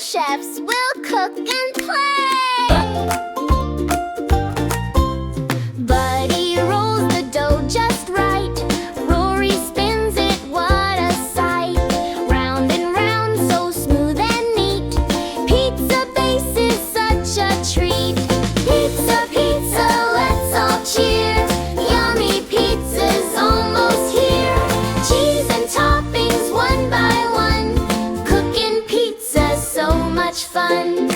chefs will cook and play. Buddy rolls the dough just right. Rory spins it, what a sight. Round and round, so smooth and neat. Pizza base is such a treat. Pizza, pizza, let's all cheer. Yummy pizza's almost here. Cheese and toppings one by one. Cooking pizza's so much fun.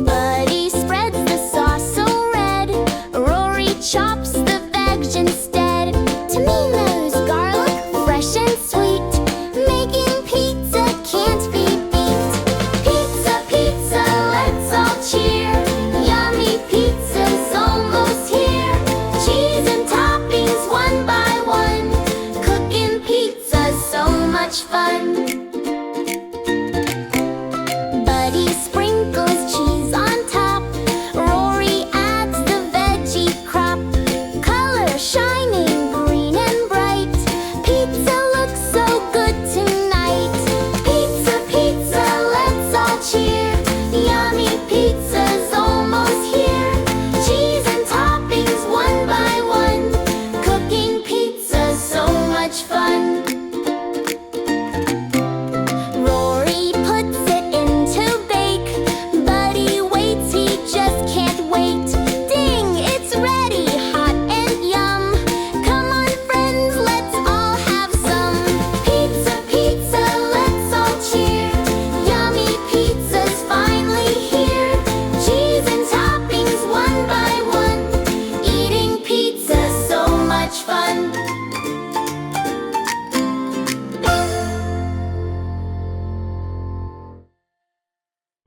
Buddy spreads the sauce so red. Rory chops the veg instead. Tomatoes, garlic, fresh and sweet. Making pizza can't be beat. Pizza, pizza, let's all cheer. Yummy pizza's almost here. Cheese and toppings one by one. Cooking pizza's so much fun. Buddy sprinkles cheese on top. Rory adds the veggie crop. Color shining green and bright. Pizza looks so good tonight. Pizza, pizza, let's all cheer. Yummy pizza's almost here. Cheese and toppings one by one. Cooking pizza's so much fun. Rory puts it into bake. Buddy waits, he just can't wait. Ding, it's ready, hot and yum. Come on friends, let's all have some. Pizza, pizza, let's all cheer. Yummy pizza's finally here. Cheese and toppings one by one. Eating pizza's so much fun.